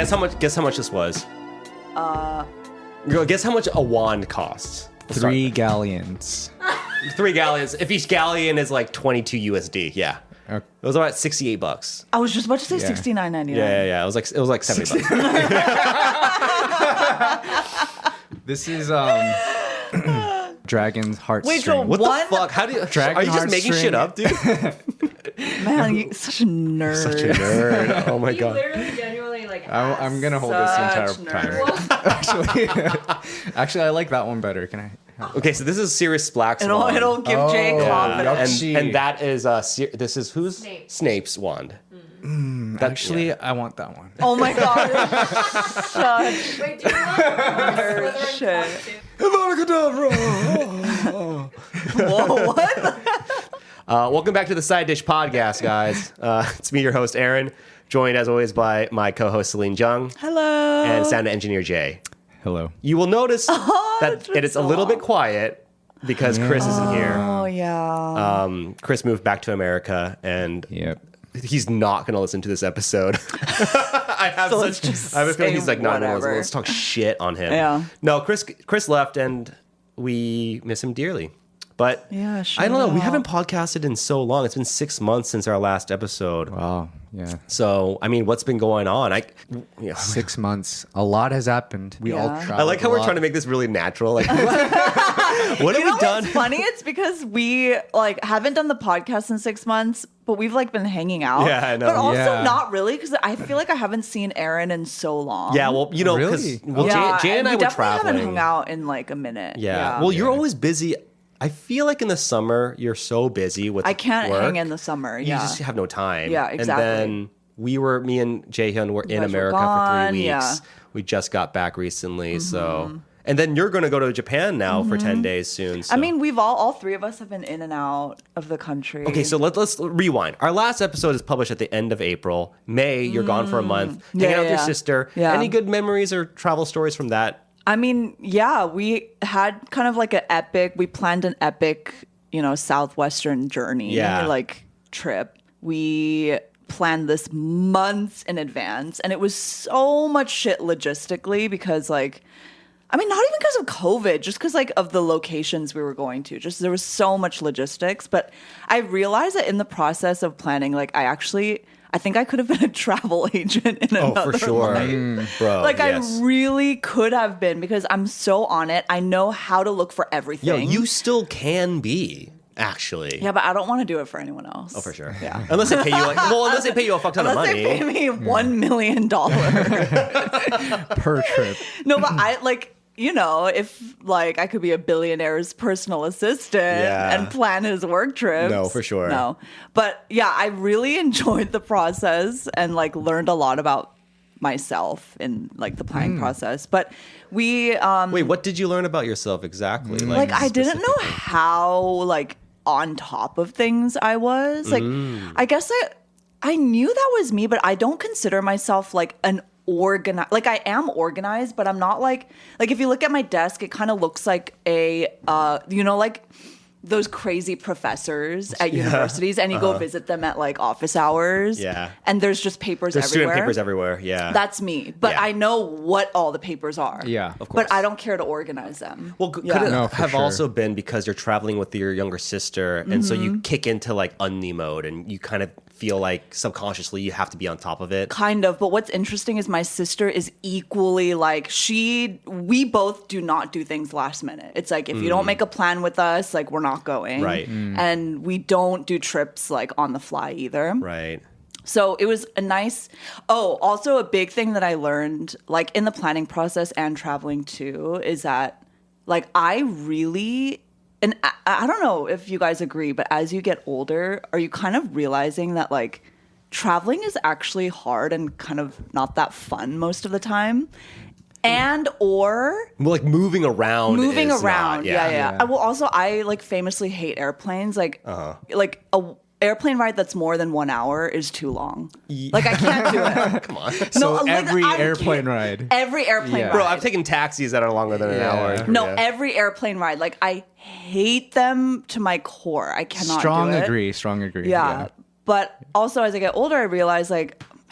Guess how much this was. Guess how much a wand costs. 3 galleons. 3 galleons. If each galleon is like 22 USD, yeah. Okay. It was about $68. I was just about to say Yeah. $69.99. Yeah. It was like $70. This is Dragon's Heartstring. Wait, so What One- the fuck? How do you? Dragon Are you just making heartstring. shit up, dude? Man, you're such a nerd. Such a nerd. Oh my You god. literally genuinely like I'm gonna hold this the entire Such time. nerd. Actually, I like that one better. Can I? Okay, so this is Sirius Black's wand. It'll give Jay Oh, confidence. yuck. and that is this is who's Snape. Snape's wand. Actually, I want that one. Oh my god. Such Wait, do you want Slytherin shit. too? Whoa, what? Welcome back to the Side Dish Podcast, guys. It's me, your host Aaron, joined as always by my co-host Celine Jung Hello. and sound engineer Jay. Hello. You will notice Oh, that it is a little bit quiet because Chris isn't here. Oh yeah. Chris moved back to America, and Yep. he's not going to listen to this episode. I have So let's just I have a feeling say he's like, no, whatever. let's talk shit on him. Yeah. No, Chris left, and we miss him dearly. But Yeah, I don't know. We shout haven't podcasted in so long. It's been 6 months since our last episode. Wow. Yeah. So, I mean, what's been going on? 6 months. A lot has happened. We all Yeah. traveled. I like how a we're lot. trying to make this really natural. Like, what have You know we done? what's funny? It's because we like haven't done the podcast in 6 months, but we've like been hanging out. Yeah, I know. But also Yeah. not really because I feel like I haven't seen Aaron in so long. Yeah, well, you know, because Really? Jay and I we were definitely traveling. haven't hung out in like a minute. Yeah. Well, you're always busy. I feel like in the summer you're so busy with I can't work, hang in the summer. You Yeah. just have no time. Yeah, exactly. And then me and Jaehyun were in guys were America for gone, 3 weeks. yeah. We just got back recently, so. And then you're going to go to Japan now for 10 days soon. So. I mean, we've all three of us have been in and out of the country. Okay, so let's rewind. Our last episode is published at the end of April. May, you're gone for a month. Hanging Yeah, out with your yeah. sister. Yeah. Any good memories or travel stories from that? I mean, yeah, we had kind of like we planned an epic, Southwestern journey, Yeah. like trip. We planned this months in advance, and it was so much shit logistically because not even because of COVID, just because of the locations we were going to. Just there was so much logistics. But I realized that in the process of planning, I think I could have been a travel agent in another For sure. life. Bro, yes. I really could have been because I'm so on it. I know how to look for Yo, everything. you still can be, actually. Yeah, but I don't want to do it for anyone else. Oh, for sure. Yeah. Unless they pay you unless they pay you a fuck ton Unless of they money. pay me $1 million. per trip. No, but if I could be a billionaire's personal assistant Yeah. and plan his work trips. No, for sure. No. But yeah, I really enjoyed the process and learned a lot about myself in the planning process. But we Wait, what did you learn about yourself exactly? I didn't know how on top of things I was. I guess I knew that was me, but I don't consider myself an organized. I am organized, but I'm not if you look at my desk, it kind of looks like a those crazy professors at universities, and you go visit them at office hours. Yeah. And there's just papers There's everywhere. student papers everywhere. Yeah. That's me. But Yeah. I know what all the papers are. Yeah, of course. But I don't care to organize them. Well, could Yeah. it No, for have sure. also been because you're traveling with your younger sister, and so you kick into unni mode, and you kind of feel like subconsciously you have to be on top of it? Kind of, but what's interesting is my sister is equally we both do not do things last minute. It's if you don't make a plan with us, we're not going. Right. And we don't do trips on the fly either. Right. So it was a nice, also a big thing that I learned in the planning process and traveling too is that I really, and I don't know if you guys agree, but as you get older, are you kind of realizing that traveling is actually hard and kind of not that fun most of the time? And or Well, moving around. moving is around. not- Yeah. Well, also I famously hate airplanes. A airplane ride that's more than 1 hour is too long. I can't do it. Come on. So every I'm airplane kidding. ride. Every airplane Yeah. ride. Bro, I've taken taxis that are longer than an Yeah. hour. No, Yeah. every airplane ride. I hate them to my core. I cannot Strong do it. agree. Strong agree. Yeah. But also as I get older, I realize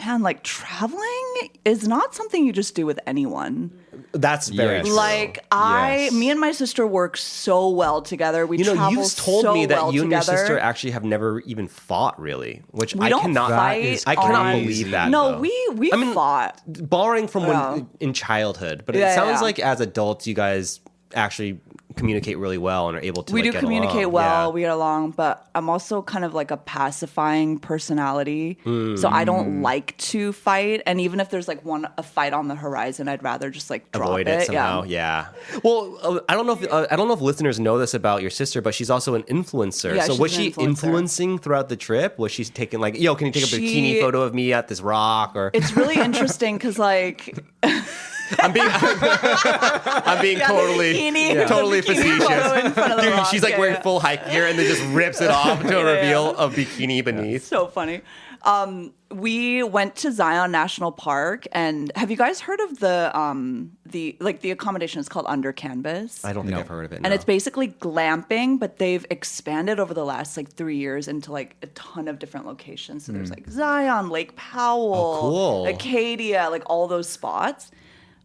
man, like traveling is not something you just do with anyone. That's very Yes. true. Like Yes. me and my sister work so well together. We travel you've told so me that well you and together. your sister actually have never even fought, really, which We I don't cannot. fight I cannot on- believe that. No, though. we fought. barring from Yeah. when in childhood, but it Yeah, sounds yeah. like as adults, you guys actually communicate really well and are able to. We like, do get communicate along. well. Yeah. We get along, but I'm also kind of like a pacifying personality, so I don't like to fight. And even if there's like a fight on the horizon, I'd rather just like drop Avoid it. it somehow. Yeah. Well, I don't know if listeners know this about your sister, but she's also an influencer. Yeah, So she's was an she influencer. influencing throughout the trip? Was she taking like, yo, can you take a She- bikini photo of me at this rock? Or It's really interesting because like I'm being totally bikini, totally the bikini photo facetious. in front of the Dude, rock. she's like Yeah, wearing yeah. full hike gear and then just rips it off to a Yeah, reveal yeah. of bikini beneath. so funny. We went to Zion National Park, and have you guys heard of the accommodation? It's called Under Canvas. I don't think No. I've heard of it. And no. it's basically glamping, but they've expanded over the last like 3 years into like a ton of different locations. So there's like Zion, Lake Powell, Oh, cool. Acadia, like all those spots.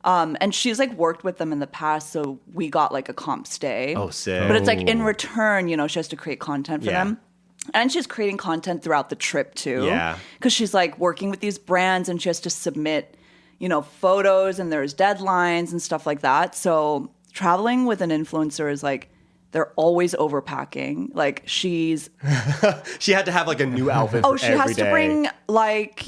And she's like worked with them in the past, so we got like a comp stay. Oh, sick. But it's like in return, she has to create content for Yeah. them. And she's creating content throughout the trip too. Yeah. Because she's like working with these brands and she has to submit, photos and there's deadlines and stuff like that. So traveling with an influencer is like, they're always overpacking. Like she had to have like a new outfit. oh, for she every has to day. bring like,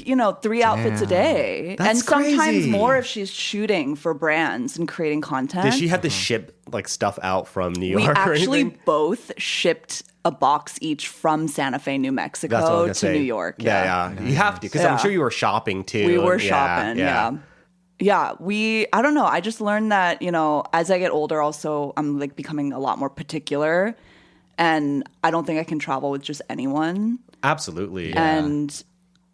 3 outfits a day. That's and sometimes crazy. more if she's shooting for brands and creating content. Did she have to ship like stuff out from New York? We or actually anything? both shipped a box each from Santa Fe, New That's what I Mexico was to gonna say. New York. Yeah. You have to because Yeah. I'm sure you were shopping too. We were and- shopping. Yeah. Yeah. I don't know. I just learned that, as I get older, also, I'm like becoming a lot more particular. And I don't think I can travel with just anyone. Absolutely. And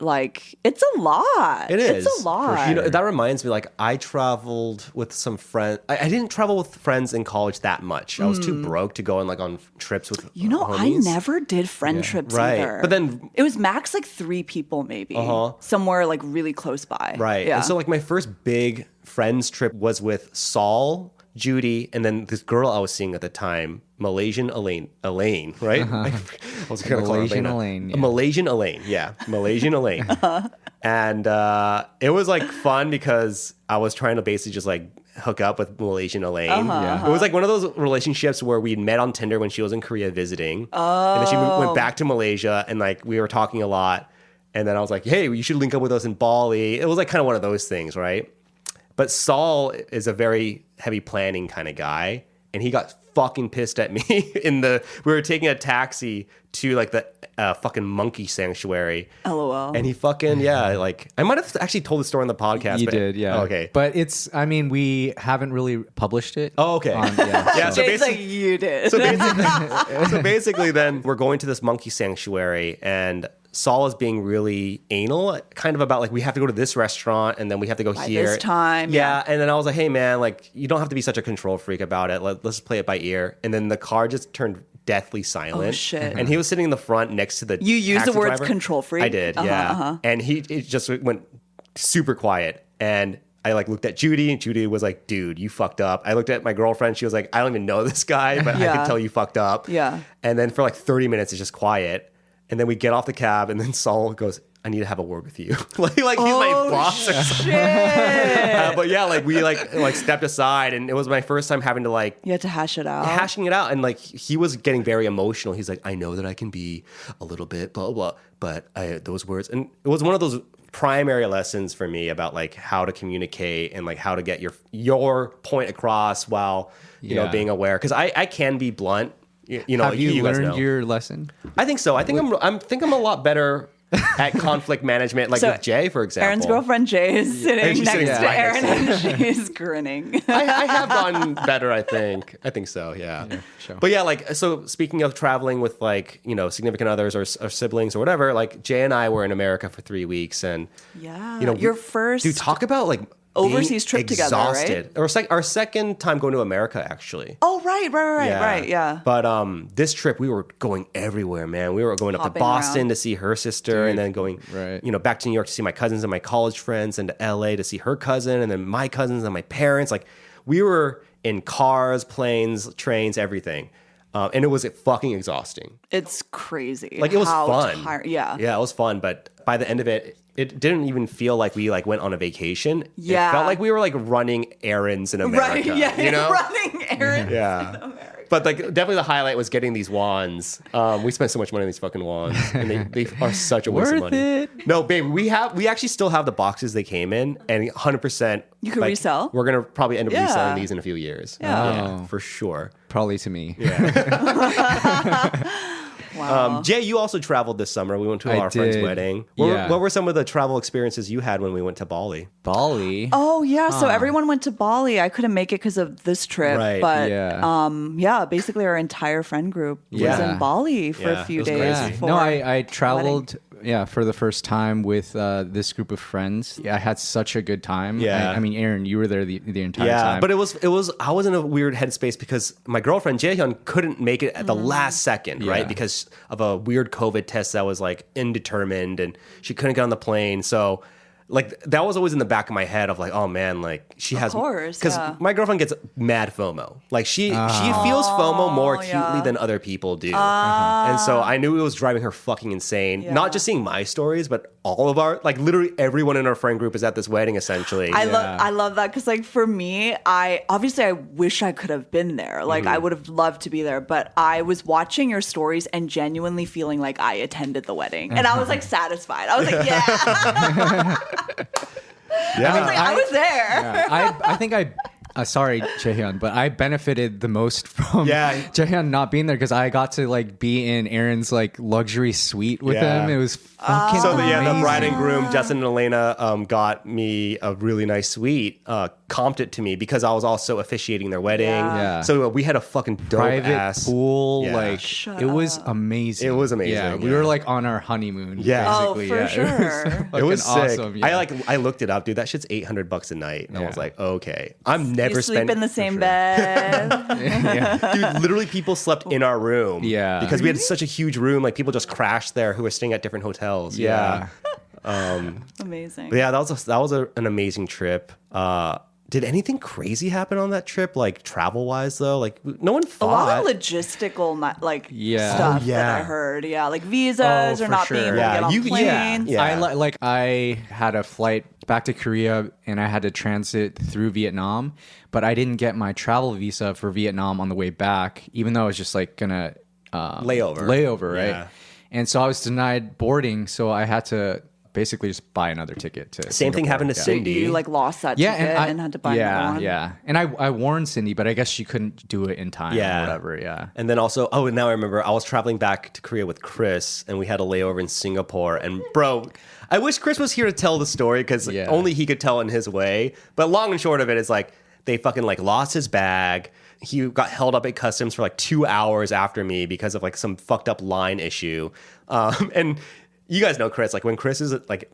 like, it's a lot. It is. It's a lot. That reminds me, like, I traveled with some friends. I didn't travel with friends in college that much. I was too broke to go on trips with I homies. never did friend trips Right. either. But then- it was max like 3 people maybe. Somewhere like really close by. Right. Yeah. And so, like, my first big friends trip was with Saul, Judy, and then this girl I was seeing at the time, Malaysian Elaine, right? I was gonna call her Malaysian Elena. Elaine, yeah. Malaysian Elaine, yeah, Malaysian Elaine. And it was like fun because I was trying to basically just like hook up with Malaysian Elaine. It was like one of those relationships where we met on Tinder when she was in Korea visiting, and then she went back to Malaysia, and like we were talking a lot, and then I was like, hey, you should link up with us in Bali. It was like kind of one of those things, right? But Saul is a very heavy planning kind of guy, and he got fucking pissed at me we were taking a taxi to like the fucking monkey sanctuary. LOL. And he fucking, like, I might have actually told the story on the podcast. You but- did, yeah. Oh, okay. But we haven't really published it. Oh, okay. Yeah, so Jake's like, basically, you did. so basically then we're going to this monkey sanctuary and Saul is being really anal, kind of about like, we have to go to this restaurant and then we have to go By here. this time, Yeah. yeah. And then I was like, hey man, like you don't have to be such a control freak about it. Let's play it by ear. And then the car just turned deathly silent. Oh, shit. And he was sitting in the front next to the You used the taxi words driver. control freak? I did, yeah. And it just went super quiet. And I like looked at Judy and Judy was like, dude, you fucked up. I looked at my girlfriend. She was like, I don't even know this guy, but I Yeah. can tell you fucked up. Yeah. And then for like 30 minutes, it's just quiet. And then we get off the cab and then Saul goes, I need to have a word with you. like he's my boss or something. Shit. But yeah, like we like stepped aside and it was my first time having to like You had to hash it out. hashing it out. And like he was getting very emotional. He's like, I know that I can be a little bit blah, blah, blah. But those words. And it was one of those primary lessons for me about like how to communicate and like how to get your point across while, you know, Yeah. being aware. Because I can be blunt. You know, Have you guys learned know. your lesson? I think so. I think I'm a lot better at conflict management, like So, with Jay, for example. Aaron's girlfriend Jay is sitting she's next sitting to right Aaron next to and she's grinning. I have gotten better, I think. I think so, yeah. sure. But yeah, like, so speaking of traveling with like, you know, significant others or siblings or whatever, like Jay and I were in America for 3 weeks and, Yeah. you know, Your first. dude, talk about like overseas trip together, exhausted. right? Our second time going to America, actually. Oh, right. Yeah. But this trip, we were going everywhere, man. We were going up to Hopping Boston around. to see her sister, and then going, right. back to New York to see my cousins and my college friends, and to LA to see her cousin, and then my cousins and my parents. Like, we were in cars, planes, trains, everything. And it was fucking exhausting. It's crazy. Like, it was how fun. Yeah. Yeah, it was fun. But by the end of it, it didn't even feel like we went on a vacation. Yeah. It felt like we were running errands in America. Right. Yeah. You know? Running errands. Yeah. But definitely the highlight was getting these wands. We spent so much money on these fucking wands, and they are such a waste of Worth money. it. No, babe, we actually still have the boxes they came in, and 100%. You could resell? We're gonna probably end up Yeah. reselling these in a few years. Yeah. Oh. For sure. Probably to me. Wow. Jay, you also traveled this summer. We went to I our friend's did. wedding. Yeah. What were some of the travel experiences you had when we went to Bali? Bali. Oh yeah, so everyone went to Bali. I couldn't make it because of this trip, Right. but Yeah. basically our entire friend group was Yeah. in Bali for Yeah, a few it was days. crazy. for No, I traveled wedding. for the first time with this group of friends. Yeah, I had such a good time. Yeah. I mean, Aaron, you were there the entire Yeah, time. but it was I was in a weird headspace because my girlfriend Jaehyun couldn't make it at the last second, right? Yeah. Because of a weird COVID test that was indeterminate, and she couldn't get on the plane. So that was always in the back of my head of oh man, she has course, because yeah. my girlfriend gets mad FOMO. She feels FOMO more acutely yeah. than other people do, and so I knew it was driving her fucking insane. Yeah. Not just seeing my stories, but all of our literally everyone in our friend group is at this wedding essentially. I love that because for me, I wish I could have been there. I would have loved to be there, but I was watching your stories and genuinely feeling like I attended the wedding, and I was satisfied. I was yeah. Yeah. I was there. Yeah, I think sorry, Jaehyun, but I benefited the most from Jaehyun not being there because I got to be in Aaron's luxury suite with Yeah. him. It was fucking So the amazing. bride and groom, Justin and Elena, got me a really nice suite, comped it to me because I was also officiating their wedding. Yeah. So we had a fucking dope private ass pool. Yeah. Shut it was amazing. It was amazing, Yeah, we yeah. were on our honeymoon. Yeah. Oh, basically. for Yeah, sure. It was fucking sick. awesome. Yeah. I looked it up, dude. That shit's $800 a night, and I was Yeah. like, okay, I'm never You sleep spending in the same bed. yeah. Dude, literally people slept in our room. Yeah. Because we had such a huge room, people just crashed there who were staying at different hotels. Yeah. Amazing. But yeah, that was an amazing trip. Did anything crazy happen on that trip, travel wise though? No one A thought. lot of logistical Yeah. stuff Oh, yeah. that I heard. Yeah, visas Oh, or for not sure. being able Yeah, to get on you- planes. yeah. I had a flight back to Korea and I had to transit through Vietnam, but I didn't get my travel visa for Vietnam on the way back, even though I was just gonna layover, right? Yeah. And so I was denied boarding, so I had to basically just buy another ticket to Same thing Singapore. happened to Yeah. So Cindy. you lost that Yeah, ticket and and had to buy another one. Yeah, and I warned Cindy, but I guess she couldn't do it in time. Yeah. or whatever. Yeah. And then also, now I remember, I was traveling back to Korea with Chris, and we had a layover in Singapore. And bro, I wish Chris was here to tell the story because Yeah. only he could tell in his way. But long and short of it is they fucking lost his bag. He got held up at customs for 2 hours after me because of some fucked up line issue. And you guys know Chris. When Chris is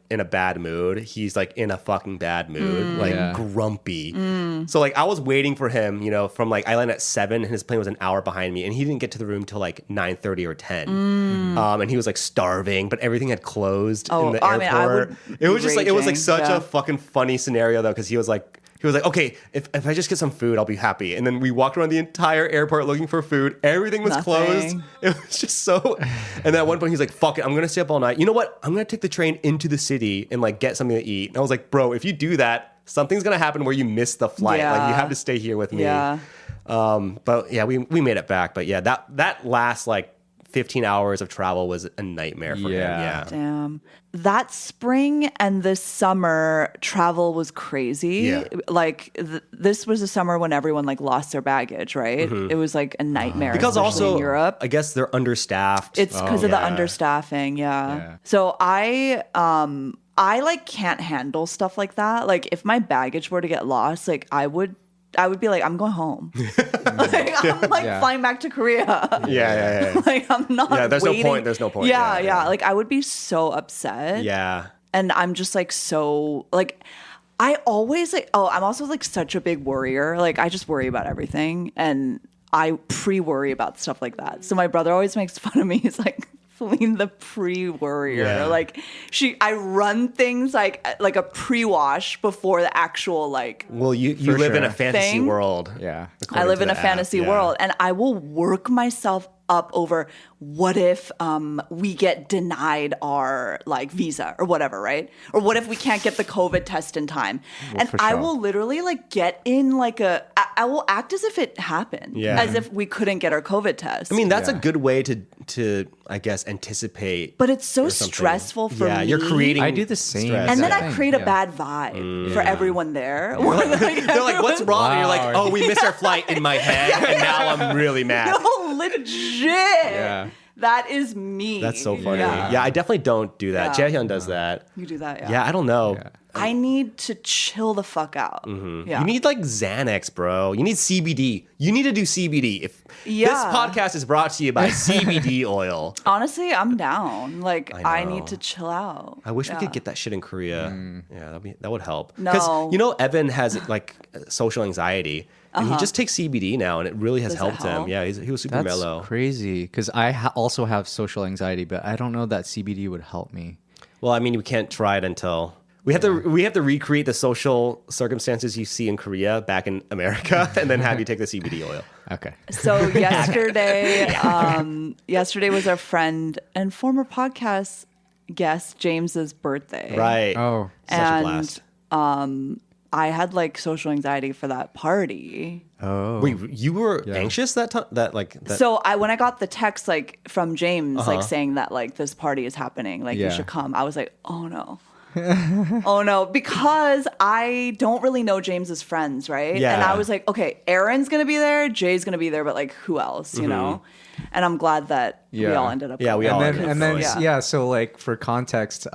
in a bad mood, he's in a fucking bad mood, Yeah. grumpy. So I was waiting for him, from I landed at 7 and his plane was an hour behind me, and he didn't get to the room till 9:30 or 10. And he was starving, but everything had closed in the I mean, I airport. would It was just it was raging, such yeah. a fucking funny scenario though, because he was like, okay, if I just get some food, I'll be happy. And then we walked around the entire airport looking for food. Everything was closed. Nothing. It was just so. And at one point, he's like, fuck it, I'm going to stay up all night. You know what? I'm going to take the train into the city and get something to eat. And I was like, bro, if you do that, something's going to happen where you miss the flight. Yeah. You have to stay here with me. Yeah. But yeah, we made it back. But yeah, that last 15 hours of travel was a nightmare for him. Yeah. Yeah. Damn. That spring and this summer, travel was crazy. Yeah. This was a summer when everyone lost their baggage, right? It was a nightmare. Because especially also, in Europe. I guess they're understaffed. It's because of the yeah. understaffing, yeah. Yeah. So I can't handle stuff like that. If my baggage were to get lost, I would be I'm going home. I'm Yeah. flying back to Korea. Yeah. I'm not. Yeah, there's no waiting. point. There's no point. Yeah, Yeah. I would be so upset. Yeah. And I'm just so I always like, I'm also like such a big worrier. Like I just worry about everything and I pre-worry about stuff like that. So my brother always makes fun of me. He's like, Celine the pre-worrier. Yeah. Like I run things like a pre-wash before the actual like. Well, you For live in sure. a fantasy Thing. world. Yeah. I live in a the app, fantasy yeah. world and I will work myself up over what if we get denied our like visa or whatever, right? Or what if we can't get the COVID test in time? And for I sure. will literally like get in like I will act as if it happened, Yeah. as if we couldn't get our COVID test. I mean, that's a Yeah. good way to I guess anticipate. but it's so or something. stressful for me. Yeah, you're creating. I do the same. stress. And then Yeah. I create a Yeah. bad vibe for everyone there. Or, like, They're like, "What's wrong?" And you're like, Wow. "Oh, we missed our flight in my head, and now I'm really mad." No, legit. Yeah. That is me. That's so funny. Yeah. Yeah, I definitely don't do that. Yeah. Jaehyun does that. You do that, Yeah, I don't know. Yeah. I need to chill the fuck out. Yeah. You need like Xanax, bro. You need CBD. You need to do CBD. If this Yeah. podcast is brought to you by CBD oil, Honestly, I'm down. Like, I know. need to chill out. I wish we Yeah. could get that shit in Korea. Yeah, that would help. No. Because you know Evan has like social anxiety, and he just takes CBD now, and it really has Uh-huh. Does it helped him. help? Yeah, he was super That's mellow. crazy because I also have social anxiety, but I don't know that CBD would help me. Well, I mean, we can't try it until we have to recreate the social circumstances you see in Korea back in America, and then have you take the CBD oil. Okay. So yesterday was our friend and former podcast guest James's birthday. Right. Oh. Such a And blast. I had like social anxiety for that party. Oh. Wait, you were anxious that time? That So when I got the text like from James like saying that like this party is happening, like you Yeah. should come, I was like, oh no. Oh no, because I don't really know James's friends, right? Yeah. And I was like, okay, Aaron's gonna be there, Jay's gonna be there, but like who else, you know? And I'm glad that we Yeah. all ended up. Yeah, we going. all and then, ended up and then going. yeah. So like for context,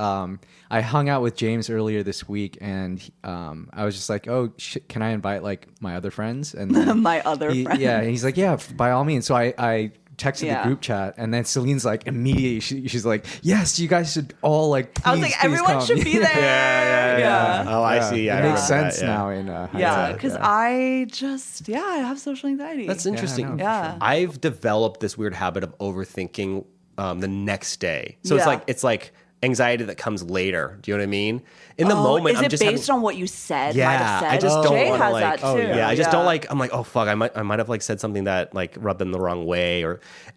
I hung out with James earlier this week, and I was just like, "Oh, can I invite like my other friends?" And then My other friends. yeah, and he's like, "Yeah, by all means." So I texted Yeah. the group chat, and then Celine's like immediately she's like, "Yes, you guys should all like." I was please, like, please everyone come." should be there. yeah. Oh, I see. I It makes remember that, sense yeah. now in Yeah, hindsight, because I just I have social anxiety. That's interesting. I know, for Yeah. I've developed this weird habit of overthinking the next day. So Yeah. it's like anxiety that comes later. Do you know what I mean? In the moment, is I'm it just based on what you said? Yeah, might have said? I just don't Jay wanna, has like- that too. yeah, I just don't like. I'm like, oh fuck, I might have like said something that like rubbed them the wrong way,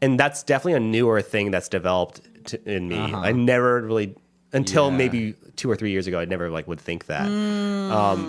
and that's definitely a newer thing that's developed in me. I never really until Yeah. maybe 2 or 3 years ago, I never like would think that.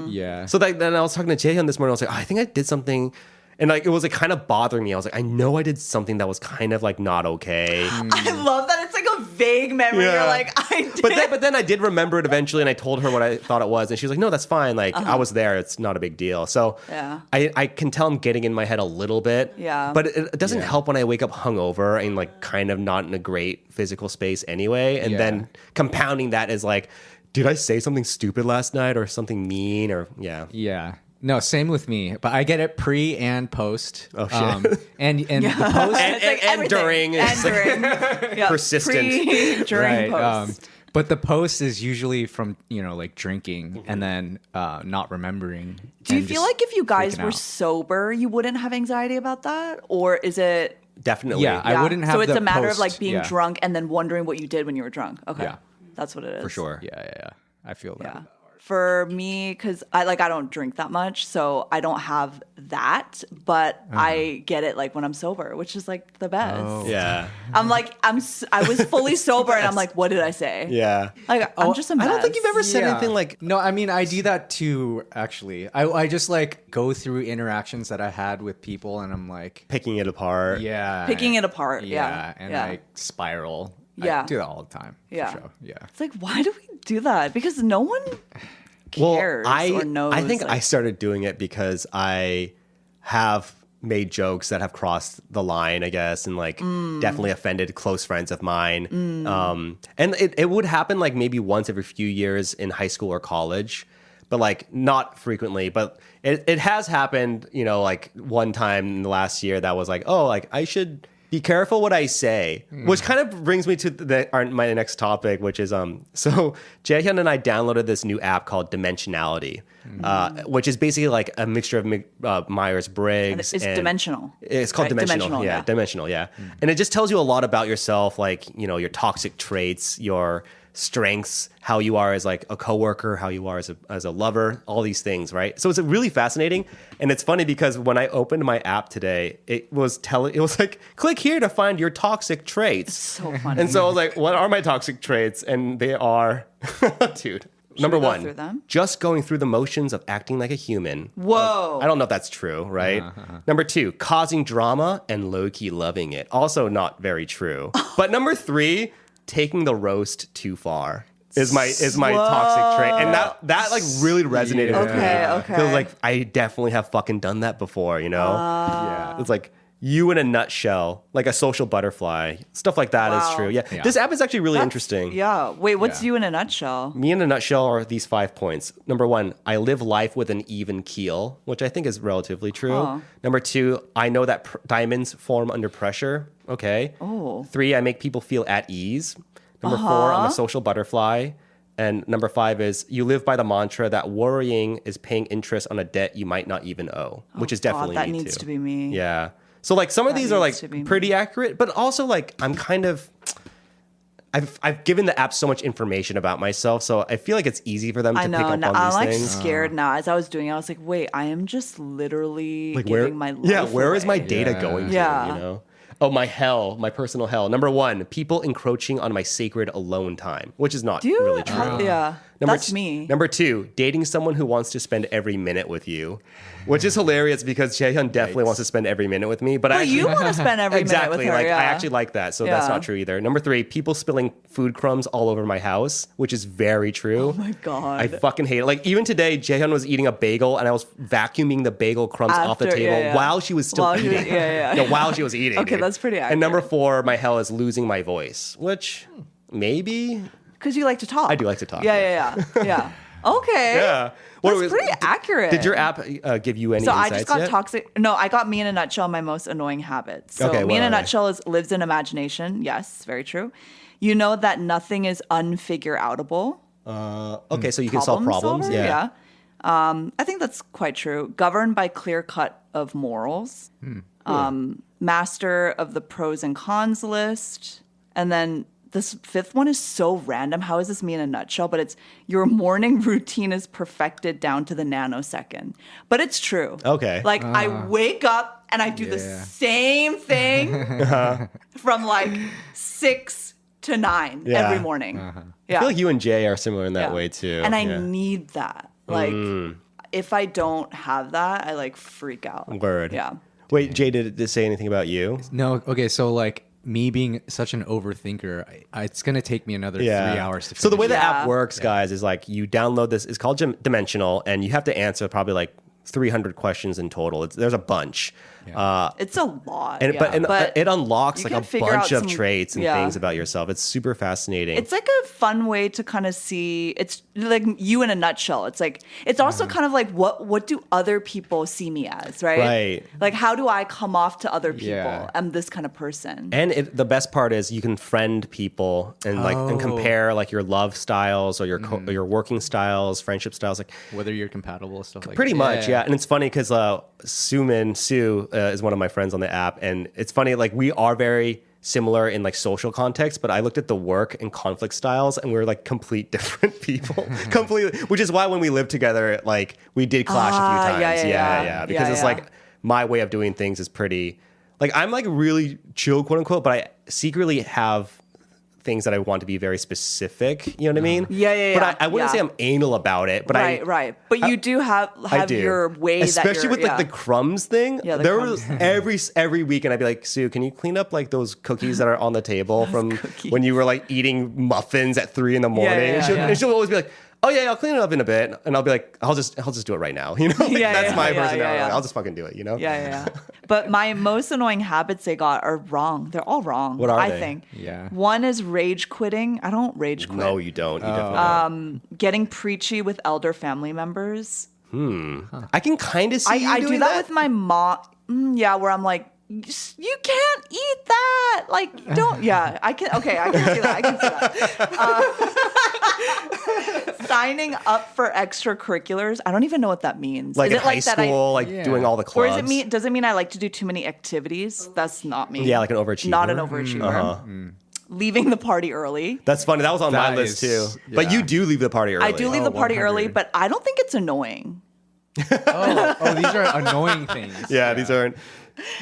Yeah. So then I was talking to Jaehyun this morning. I was like, I think I did something. And like it was like kind of bothering me. I was like, I know I did something that was kind of like not okay. I love that it's like a vague memory. Yeah. You're like, I did. But then I did remember it eventually, and I told her what I thought it was, and she was like, "No, that's fine. Like I was there. It's not a big deal." So Yeah. I can tell I'm getting in my head a little bit. Yeah. But it doesn't help when I wake up hungover and like kind of not in a great physical space anyway, and Yeah. then compounding that is like, did I say something stupid last night or something mean or yeah. Yeah. No, same with me. But I get it pre and post. Oh, shit. And the post It's like and everything. during And is like during. Yeah, persistent. pre, during, right. post. But the post is usually from like drinking and then not remembering. Do you and feel just like if you guys freaking were out. sober, you wouldn't have anxiety about that? Or is it. Definitely. Yeah, I wouldn't have So it's the a matter of post- like being yeah. drunk and then wondering what you did when you were drunk. Okay. Yeah. That's what it is. for sure. Yeah. I feel that. Yeah. For me, because I don't drink that much, so I don't have that, but I get it like when I'm sober, which is like the best. Oh. Yeah. I'm like I was fully sober, and I'm like, what did I say? Yeah. Like I'm just a mess. I don't think you've ever said Yeah. anything like No, I mean I do that too. Actually, I just like go through interactions that I had with people, and I'm like, picking it apart. yeah, Picking it apart. Yeah. and yeah. like spiral. Yeah. I do that all the time. Yeah. for sure. Yeah. It's like, why do we do that? Because no one cares or knows. I think like- I started doing it because I have made jokes that have crossed the line, I guess, and like definitely offended close friends of mine. And it would happen like maybe once every few years in high school or college, but like not frequently. But it has happened, like one time in the last year that was like, oh, like I should be careful what I say, which kind of brings me to my next topic, which is so Jaehyun and I downloaded this new app called Dimensionality, which is basically like a mixture of Myers-Briggs. It's dimensional. It's called right? Dimensional. Yeah, Dimensional. Yeah, and it just tells you a lot about yourself, like your toxic traits, your strengths, how you are as like a coworker, how you are as a lover, all these things, right? So it's really fascinating, and it's funny because when I opened my app today, it was like, click here to find your toxic traits. So funny. And so I was like, what are my toxic traits? And they are, dude. Number we go one, through them? just going through the motions of acting like a human. Whoa. I don't know if that's true, right? Number two, causing drama and low-key loving it. Also not very true. But number three, taking the roast too far is my toxic trait. And that like really resonated with me. Okay. Because like I definitely have fucking done that before, Yeah. It's like you in a nutshell, like a social butterfly. Stuff like that is Wow. true. Yeah. This app is actually really interesting. Yeah. Wait, what's you in a nutshell? Me in a nutshell are these 5 points. Number one, I live life with an even keel, which I think is relatively true. Huh. Number two, I know that diamonds form under pressure. Okay. Oh. 3, I make people feel at ease. Number 4, I'm a social butterfly. And number 5 is you live by the mantra that worrying is paying interest on a debt you might not even owe, which is definitely that me needs too. to be me. Yeah. So like some of these are like needs to be me. pretty accurate, but also like I'm kind of I've given the app so much information about myself, so I feel like it's easy for them to I pick know. up Now, on I'm these like things. scared now. As I was doing it, I was like, wait, I am just literally Like giving my life yeah, where is my away. data Yeah. going to? Yeah. Oh, my personal hell. Number 1, people encroaching on my sacred alone time, which is not Do you? really true. Yeah. That's me. Number 2, dating someone who wants to spend every minute with you, which is hilarious because Jaehyun definitely wants to spend every minute with me. But I But you actually, want to spend every exactly, minute with her. like yeah. I actually like that, so that's Yeah. not true either. Number 3, people spilling food crumbs all over my house, which is very true. Oh my God. I fucking hate it. Like even today, Jaehyun was eating a bagel and I was vacuuming the bagel crumbs off the After- table yeah. while she was still While she was- eating. yeah. No, while she was eating. Okay, dude. that's pretty And number accurate. 4, my hell is losing my voice, which maybe. Because you like to talk. I do like to talk, Yeah. Okay. Yeah. That's pretty accurate. Did your app give you any So insights I just got yet? toxic. No, I got me in a nutshell, my most annoying habits. So Okay, me in what a are they? nutshell is lives in imagination. Yes, very true. You know that nothing is unfigure outable. Okay, so you can solve problems. solver? Yeah. I think that's quite true. Governed by clear cut of morals. Master of the pros and cons list. And then this 5th one is so random. How is this me in a nutshell? But it's your morning routine is perfected down to the nanosecond. But it's true. Okay. Like I wake up and I do the Yeah. same thing from like 6 to 9 Yeah. every morning. I feel like you and Jay are similar in that Yeah. way too. And I Yeah. need that. Like if I don't have that, I like freak out. Word. Yeah. Wait, Jay, did it say anything about you? No, okay, so like me being such an overthinker, it's gonna take me another 3 hours to finish. So the way the Yeah. app works, guys, is like you download this. It's called Dimensional, and you have to answer probably like 300 questions in total. There's a bunch. It's a lot. And, yeah. but it unlocks you like can a figure bunch out of some- traits and yeah. things about yourself. It's super fascinating. It's like a fun way to kind of see. It's like you in a nutshell. It's like it's also kind of like what do other people see me as, right? Right. Like how do I come off to other people? Yeah. I'm this kind of person. And the best part is you can friend people and like and compare like your love styles or your your working styles, friendship styles, like whether you're compatible, stuff like pretty that. much, yeah. And it's funny because Sue is one of my friends on the app, and it's funny like we are very similar in like social context, but I looked at the work and conflict styles, and we're like complete different people, completely. Which is why when we lived together, like we did clash a few times, yeah. because Yeah, it's yeah. like my way of doing things is pretty. Like I'm like really chill, quote unquote, but I secretly have things that I want to be very specific. You know what I mean? Yeah. But I wouldn't Yeah. say I'm anal about it. But right. But you do have I do. your way, especially that you're, with like the crumbs thing. Yeah, the there crumbs. was every week, and I'd be like, Sue, can you clean up like those cookies that are on the table from cookies. when you were like eating muffins at 3 a.m? And she'll always be like, oh yeah, I'll clean it up in a bit, and I'll be like, I'll just do it right now. You know, Like, that's my personality. yeah. Like, I'll just fucking do it. You know? Yeah. But my most annoying habits they got are wrong. They're all wrong. What are I they? think. Yeah. One is rage quitting. I don't rage quit. No, you don't. You definitely don't. Getting preachy with elder family members. I can kind of see you I doing do that with my mom. Yeah, where I'm like, you can't eat that. Like, don't. Yeah, I can. Okay, I can see that. I can see that. Signing up for extracurriculars. I don't even know what that means. Like is in it high like that school, like doing all the or clubs. does it mean I like to do too many activities? That's not me. Yeah, like an overachiever. Not an overachiever. Leaving the party early. That's funny. That was on my list too. But you do leave the party early. I do leave the party 100. early, but I don't think it's annoying. Oh, these are annoying things. Yeah, these aren't.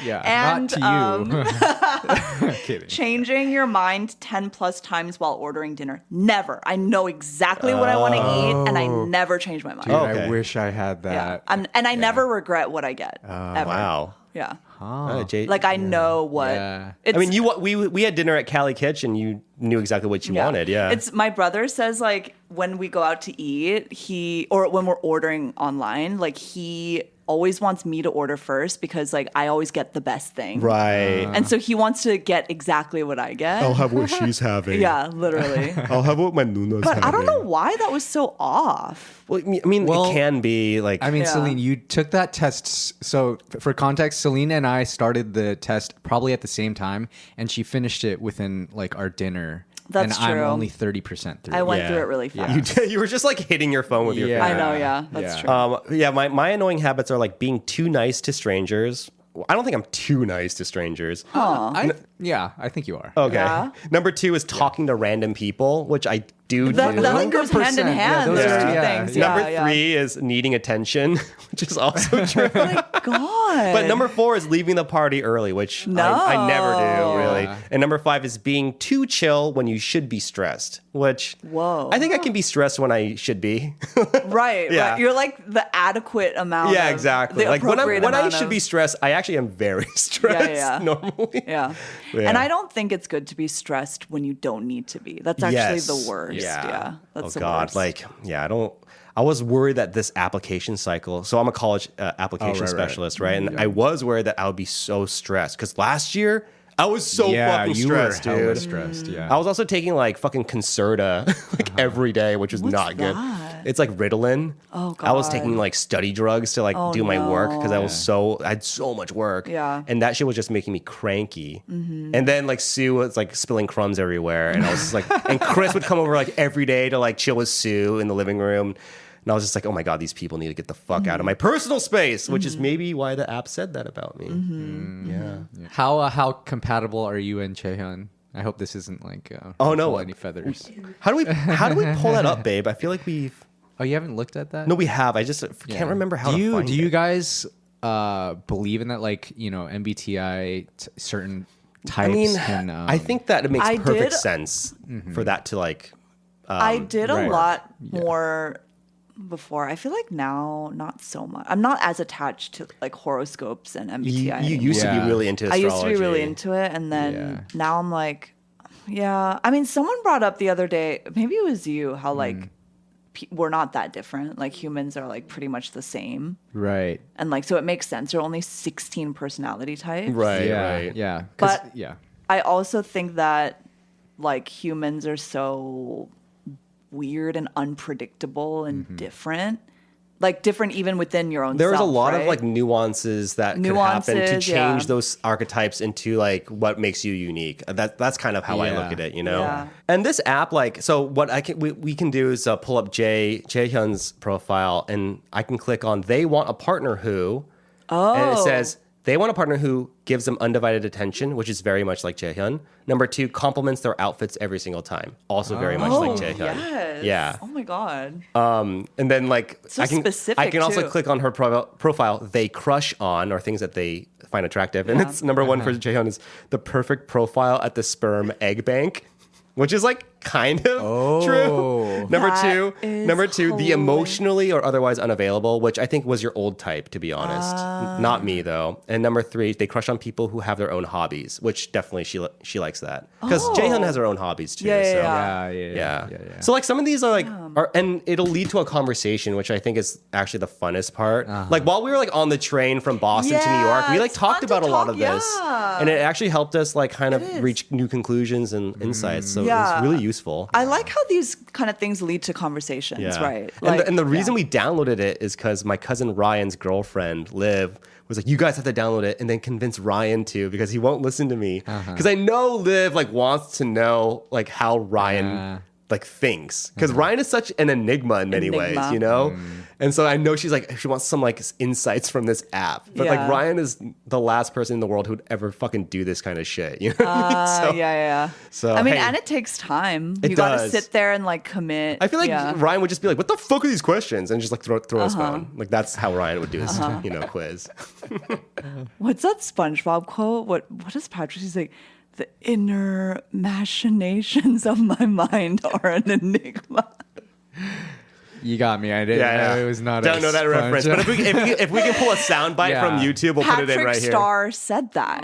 Yeah, And, not to you. Kidding. Changing your mind 10 plus times while ordering dinner. Never. I know exactly what I want to eat, and I never change my mind. Dude, Okay. I wish I had Yeah. that. And I never regret what I get. Ever. Wow. Yeah. Jay, Like I know what. Yeah. It's, I mean, we had dinner at Cali Kitchen. You knew exactly what you wanted. Yeah. It's my brother says like when we go out to eat, or when we're ordering online, like he always wants me to order first because like I always get the best thing. right. And so he wants to get exactly what I get. I'll have what she's having. Yeah, literally. I'll have what my Nuna's But having. I don't know why that was so off. Well, I mean, Well, it can be like. I mean, Yeah. Celine, you took that test. So, for context, Celine and I started the test probably at the same time, and she finished it within like our dinner. That's and true. I'm only 30% through. I went Yeah. through it really fast. you were just like hitting your phone with your Yeah. I finger. know, yeah, that's Yeah. true. Yeah, my annoying habits are like being too nice to strangers. I don't think I'm too nice to strangers. I think you are. Okay. Yeah. Number 2 is talking to random people, which I do. That do. like goes hand in 100%. hand. Yeah, those those two are- yeah. things. Number yeah, 3 is needing attention, which is also true. Oh my God. But number 4 is leaving the party early, which I never do, really. Yeah. And number 5 is being too chill when you should be stressed, which Whoa. I think I can be stressed when I should be. Right, Yeah. right. You're like the adequate amount. Yeah, of- exactly. The Like when appropriate I amount should of- be stressed, I actually am very stressed yeah. normally. Yeah. Yeah. And I don't think it's good to be stressed when you don't need to be. That's actually Yes. the worst. Yeah. That's Oh the God, worst. like I was worried that this application cycle. So I'm a college application right. specialist, right? And I was worried that I would be so stressed because last year I was so yeah, fucking you stressed, were hella dude. stressed. Yeah. I was also taking like fucking Concerta like every day, which was not good. that? It's like Ritalin. Oh, I was God. taking like study drugs to like Oh, do my work because I no. had so much work. Yeah. And that shit was just making me cranky. And then like Sue was like spilling crumbs everywhere, and I was just like, and Chris would come over like every day to like chill with Sue in the living room. And I was just like, oh my God, these people need to get the fuck out of my personal space, which is maybe why the app said that about me. Yeah. How compatible are you and Chaehyun? I hope this isn't like Oh, no. ruffle any feathers. How do we pull that up, babe? I feel like we've Oh, you haven't looked at that? no, we have. I just can't remember how. Do to find you it. guys believe in that? Like MBTI certain types. I mean, can, I think that it makes I perfect did- sense for that to like. I did a right. lot more before. I feel like now, not so much. I'm not as attached to like horoscopes and MBTI. You anymore. used to Yeah. be really into I astrology. used to be really into it, and then Yeah. now I'm like, yeah. I mean, someone brought up the other day, maybe it was you, how like we're not that different. Like humans are like pretty much the same, right. and like so it makes sense. There are only 16 personality types, Right, yeah, right. yeah. 'Cause- But- yeah, I also think that like humans are so weird and unpredictable and different. Like different even within your own There's a self, lot of right? like nuances that could happen to Nuances, change yeah. those archetypes into like what makes you unique. That's kind of how I Yeah. look at it, you know. Yeah. And this app, like, so what we can do is pull up Jaehyun's profile, and I can click on they want a partner who, and it says they want a partner who gives them undivided attention, which is very much like Jaehyun. Number 2, compliments their outfits every single time, also very much like Jaehyun. Yes. Yeah. Oh my god. And then like So I can specific, also too. click on her profile they crush on or things that they find attractive. And it's number 1 for Jaehyun is the perfect profile at the sperm egg bank, which is like kind of true. Number That is 2, the emotionally or otherwise unavailable, which I think was your old type, to be honest. Not me though. And number 3, they crush on people who have their own hobbies, which definitely she likes that because Jaehyun has her own hobbies too. Yeah, yeah, so. yeah. Yeah. So like some of these are like, and it'll lead to a conversation, which I think is actually the funnest part. Like while we were like on the train from Boston to New York, we like it's talked fun to about a lot talk, of this. yeah. And it actually helped us like kind of reach new conclusions and insights. So it's really useful. I like how these kind of things lead to conversations, right? Like, And the reason we downloaded it is because my cousin Ryan's girlfriend, Liv, was like, you guys have to download it, and then convince Ryan to, because he won't listen to me. Because I know Liv like wants to know like how Ryan like thinks, because Ryan is such an enigma in many ways, you know. And so I know she wants some like insights from this app, but like Ryan is the last person in the world who would ever fucking do this kind of shit, you know what I mean? So I mean, and it takes time. You gotta sit there and like commit. I feel like Ryan would just be like, what the fuck are these questions, and just like throw his phone. Like that's how Ryan would do his quiz. What's that SpongeBob quote? What is Patrick? He's like, the inner machinations of my mind are an enigma. You got me. I didn't know it was not. Don't know that reference, but if we can pull a soundbite from YouTube, we'll put it in right here. Patrick Star said that.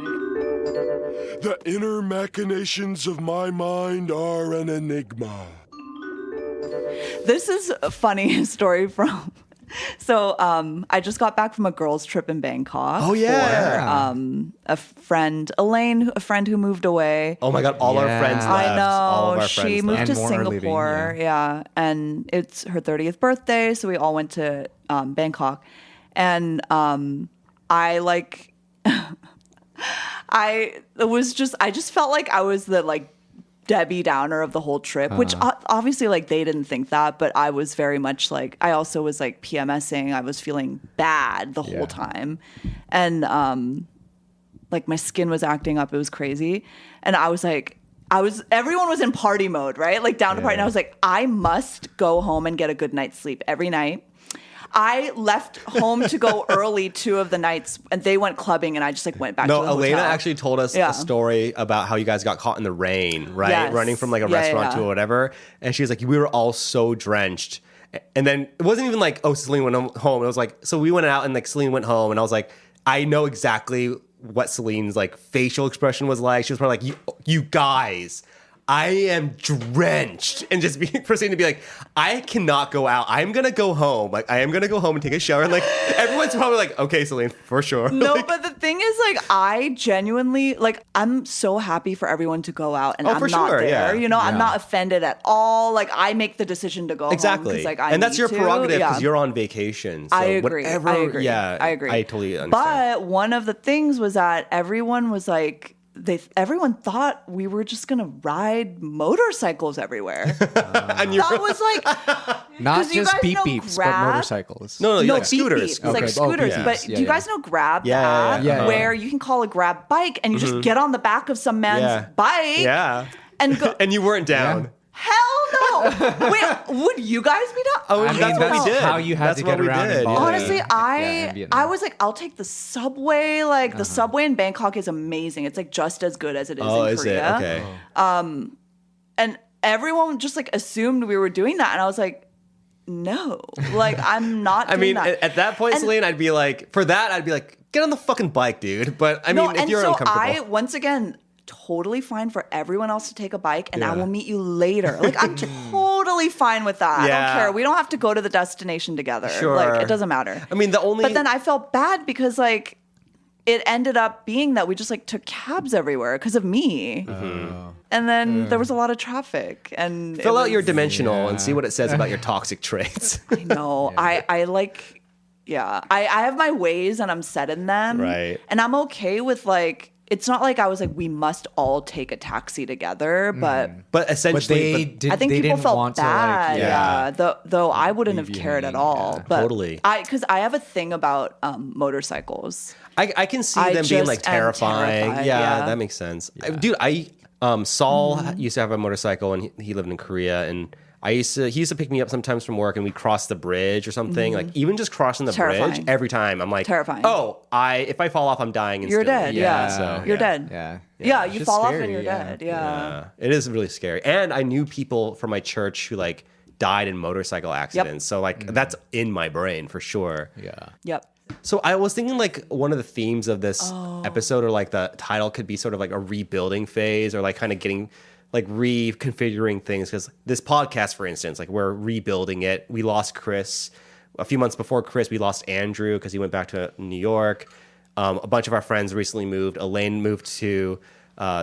The inner machinations of my mind are an enigma. This is a funny story from. So I just got back from a girls' trip in Bangkok. Oh yeah, for, a friend, Elaine, a friend who moved away. Oh my god, all our friends left. I know. All of our she friends moved left. to Singapore. And it's her 30th birthday, so we all went to Bangkok, and I like, I just felt like I was the like Debbie Downer of the whole trip, which obviously like they didn't think that, but I was very much like, I also was like PMSing. I was feeling bad the whole time. And like my skin was acting up. It was crazy. And I was like, everyone was in party mode, right? Like down to party. And I was like, I must go home and get a good night's sleep every night. I left home to go early 2 of the nights, and they went clubbing, and I just like went back to the hotel. Elena actually told us a story about how you guys got caught in the rain, right? Yes. Running from like a restaurant to whatever. And she was like, we were all so drenched. And then it wasn't even like, oh, Celine went home. It was like, so we went out and like Celine went home, and I was like, I know exactly what Celine's like facial expression was like. She was probably like, you guys, I am drenched, and just proceeding to be like, I cannot go out. I'm gonna go home. Like I am gonna go home and take a shower. And like everyone's probably like, okay, Celine, for sure. No, like, but the thing is, like, I genuinely like. I'm so happy for everyone to go out, and I'm for not sure, there. yeah. You know, I'm not offended at all. Like I make the decision to go exactly. home 'cause, like, and that's your prerogative because Yeah. you're on vacation. So I agree. Whatever, I agree. Yeah, I agree. I totally understand. But one of the things was that everyone was like. Everyone thought we were just gonna ride motorcycles everywhere. And that was like not you just guys beep know beeps, Grab? but motorcycles. No, No, like beep scooters. beeps. It's like scooters. But do you guys know Grab? Yeah, app where you can call a Grab bike and you just get on the back of some man's bike. Yeah. And go. And you weren't down. Yeah. Hell no! Wait, would you guys be down? Oh, I mean, that's what we did. how you had That's to what get we around did, in Bali. yeah. Honestly, in I Vietnam. was like, I'll take the subway. Like the subway in Bangkok is amazing. It's like just as good as it is in Korea. Is it? Okay. And everyone just like assumed we were doing that, and I was like, no, like I'm not. I doing mean, that. at that point, And- Celine, I'd be like, get on the fucking bike, dude. But I mean, if and you're so uncomfortable. I once again totally fine for everyone else to take a bike, and I will meet you later. Like I'm totally fine with that. I Yeah. don't care. We don't have to go to the destination together. Sure. Like it doesn't matter. I mean, But then I felt bad because like it ended up being that we just like took cabs everywhere because of me. And then there was a lot of traffic. And Fill out your dimensional and see what it says about your toxic traits. I know. I like. Yeah, I have my ways and I'm set in them. Right. And I'm okay with like. It's not like I was like, we must all take a taxi together, but But essentially, I think people felt want bad. to like, Though I wouldn't have leave you cared at hanging, all. yeah. But Totally. because I have a thing about motorcycles. I can see I them being just like am terrifying. terrified, Yeah, yeah. that makes sense. Dude, Saul used to have a motorcycle and he lived in Korea, and he used to pick me up sometimes from work, and we'd cross the bridge or something. Like even just crossing the Terrifying. bridge every time, I'm like, Terrifying. Oh, if I fall off, I'm dying instantly. You're dead. Yeah. So, You're dead. Yeah. Yeah, It's you just fall off scary, and you're yeah. dead. Yeah. It is really scary. And I knew people from my church who like died in motorcycle accidents. So like that's in my brain for sure. Yeah. Yep. So I was thinking like one of the themes of this episode, or like the title, could be sort of like a rebuilding phase, or like kind of getting like reconfiguring things. Because this podcast, for instance, like we're rebuilding it. We lost Chris a few months before Chris. We lost Andrew because he went back to New York. A bunch of our friends recently moved. Elaine moved to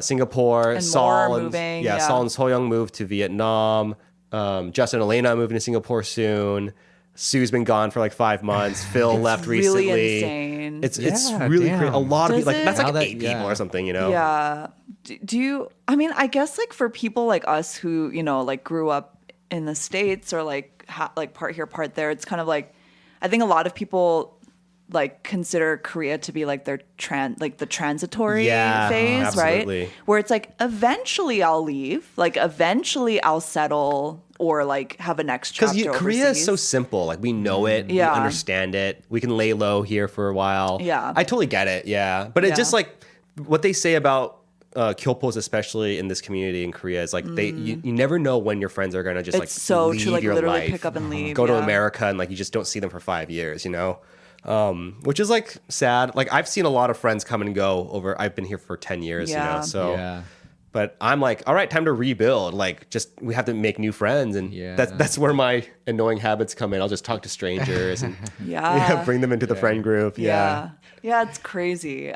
Singapore. And Saul more and moving, Saul and Soyoung moved to Vietnam. Justin and Elena moving to Singapore soon. Sue's been gone for like 5 months. Phil left really recently. insane. It's Yeah, really damn. crazy. A lot of Does people, like that's it? like Now that- 8 people or something, you know? Yeah. Do you, I mean, I guess like for people like us who, you know, like grew up in the States or like like part here, part there, it's kind of like, I think a lot of people like consider Korea to be like their the transitory phase, absolutely. right? Where it's like eventually I'll leave, like eventually I'll settle or like have a next chapter. Because Korea is so overseas. simple. Like we know it, we Yeah. understand it. We can lay low here for a while. Yeah. I totally get it. Yeah, but it's Yeah. just like what they say about kyopos, especially in this community in Korea, is like you never know when your friends are gonna just like It's so leave true, like your literally life, pick up and leave. go to yeah. America, and like you just don't see them for 5 years. You know. Which is like sad. Like I've seen a lot of friends come and go over. I've been here for 10 years, you Yeah. know. So, Yeah. but I'm like, all right, time to rebuild. Like, just we have to make new friends, and Yeah. that's where my annoying habits come in. I'll just talk to strangers and Yeah. bring them into the friend group. Yeah. Yeah, it's crazy.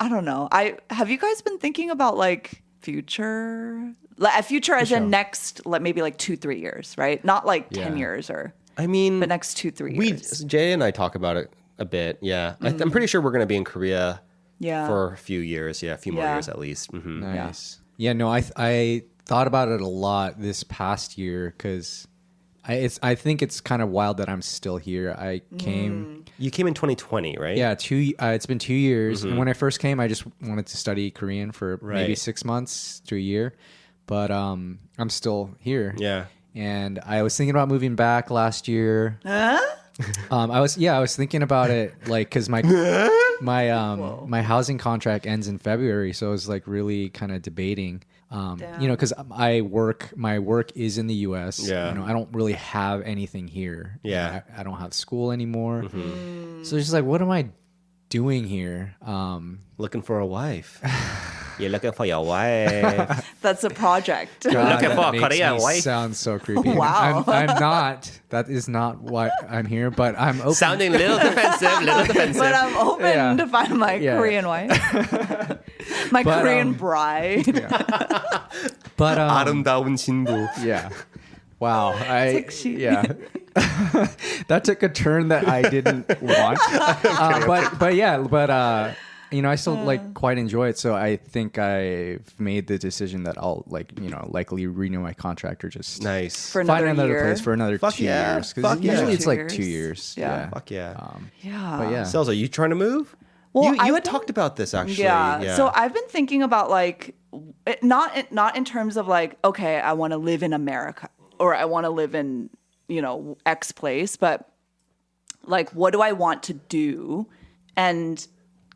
I don't know. Have you guys been thinking about like future? Like future as in next, like maybe like 2-3 years, right? Not like 10 Yeah. years or I mean, but next 2-3 years. Jay and I talk about it a bit. Yeah, I'm pretty sure we're gonna be in Korea Yeah. for a few years. Yeah, a few more Yeah. years at least. Mhm. Nice. Yeah, no, I thought about it a lot this past year because I think it's kind of wild that I'm still here. I came, You came in 2020, right? yeah, it's been 2 years, and when I first came, I just wanted to study Korean for maybe Right. 6 months to a year, but I'm still here. Yeah. And I was thinking about moving back last year. I was thinking about it like because my housing contract ends in February, so I was like really kind of debating. You know, because my work is in the U.S. Yeah. You know, I don't really have anything here. Yeah. You know, I don't have school anymore. So it's just like, what am I doing here? Looking for a wife. You're looking for your wife. That's a project. God, looking for that a makes Korean me wife. sound so creepy. Wow. I'm not. That is not why I'm here. But I'm open. Sounding a little defensive, But I'm open Yeah. to find my Yeah. Korean wife. My But, Korean bride. But 아름다운 신부. yeah. Wow. Sexy. Yeah. That took a turn that I didn't want. But you know, I still like quite enjoy it. So I think I've made the decision that I'll likely renew my contract or just Nice. For find another another year. place for another Fuck 2 yeah. years. Fuck Because yeah. usually it's 2 like 2 years. years. Yeah. Fuck yeah. Yeah. But yeah. Sells, are you trying to move? Well, you I've had been- talked about this actually. Yeah. So I've been thinking about like not in terms of like, okay, I want to live in America or I want to live in, you know, X place, but like what do I want to do and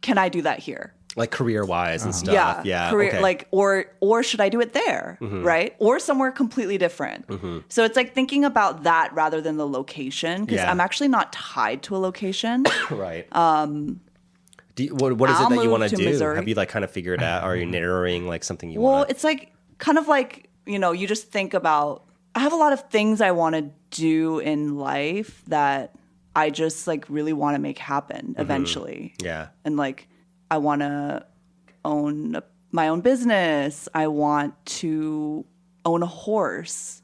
can I do that here? like career wise and stuff. Yeah. Career, okay. like or should I do it there? Right? Or somewhere completely different. So it's like thinking about that rather than the location because Yeah. I'm actually not tied to a location. right. What is I'll it that you move want to to do? Missouri. Have you like kind of figured out? Are you narrowing like something you Well, want? it's like kind of like, you know, you just think about I have a lot of things I want to do in life that I just like really want to make happen eventually. Yeah. And like I want to own my own business. I want to own a horse.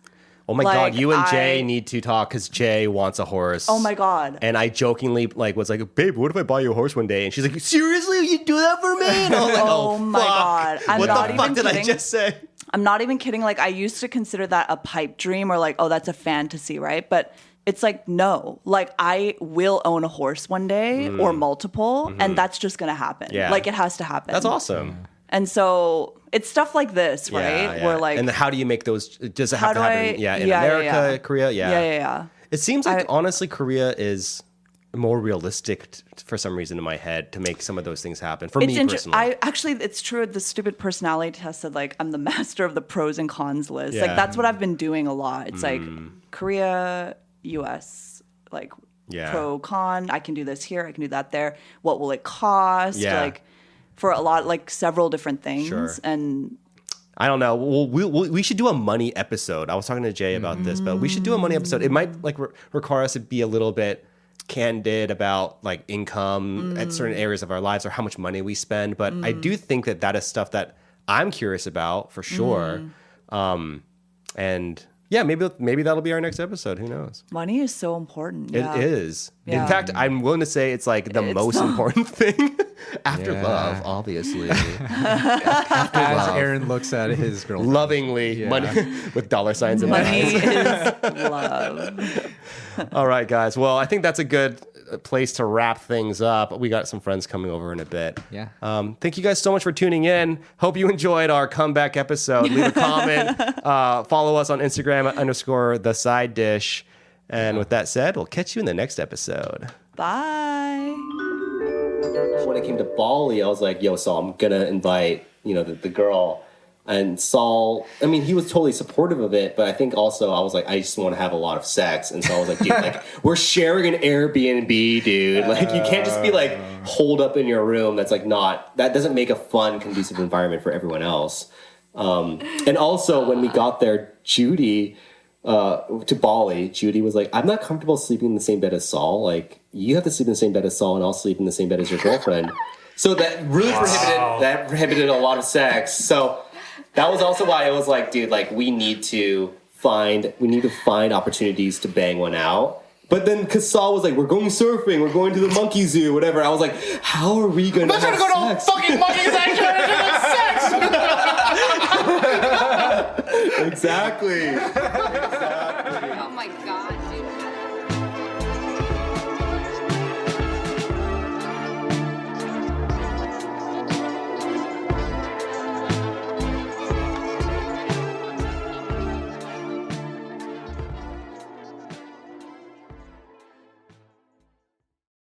Oh my like, God, you and Jay I- need to talk because Jay wants a horse. Oh my God. And I jokingly like was like, babe, what if I buy you a horse one day? And she's like, seriously, you do that for me? And I was like, Oh my fuck. God. I'm what not the fuck even did I kidding. just say? I'm not even kidding. Like I used to consider that a pipe dream or like, oh, that's a fantasy, right? But it's like, no, like I will own a horse one day or multiple and that's just going to happen. Yeah. Like it has to happen. That's awesome. And so it's stuff like this, right? Yeah, yeah. Where like, and how do you make those? Does it how have to do happen? I- in yeah, America, yeah. Korea. Yeah. yeah. It seems like I- honestly, Korea is more realistic for some reason in my head to make some of those things happen for me personally. It's true. The stupid personality test said like I'm the master of the pros and cons list. Yeah. Like that's what I've been doing a lot. It's like Korea, US, like Yeah. pro con. I can do this here. I can do that there. What will it cost? Yeah. Like for a lot, like several different things. Sure. And I don't know. We should do a money episode. I was talking to Jay about this, but we should do a money episode. It might like require us to be a little bit candid about like income at certain areas of our lives or how much money we spend. But I do think that is stuff that I'm curious about for sure. And yeah, maybe that'll be our next episode. Who knows? Money is so important. Yeah. It is. Yeah. In fact, I'm willing to say it's like the most important thing after love, obviously. As Aaron looks at his girlfriend. Lovingly, money with dollar signs in my Money eyes. is love. All right, guys. Well, I think that's a good place to wrap things up. We got some friends coming over in a bit. Yeah. Thank you guys so much for tuning in. Hope you enjoyed our comeback episode. Leave a comment. Follow us on Instagram @ the side dish. And with that said, we'll catch you in the next episode. Bye. When it came to Bali, I was like, yo, Saul, I'm going to invite, the girl. And Saul, I mean, he was totally supportive of it, but I think also I was like, I just want to have a lot of sex. And so I was like, dude, like, we're sharing an Airbnb, dude. Like, you can't just be like holed up in your room. That's like that doesn't make a fun, conducive environment for everyone else. And also when we got there, Judy, to Bali, Judy was like, I'm not comfortable sleeping in the same bed as Saul. Like, you have to sleep in the same bed as Saul and I'll sleep in the same bed as your girlfriend. So that really prohibited a lot of sex. So that was also why I was like, dude, like we need to find opportunities to bang one out. But then because Saul was like, we're going surfing, we're going to the monkey zoo, whatever. I was like, how are we going to have sex? I'm not trying to go to fucking monkey zoo. I'm trying to have sex. Exactly. Oh my God.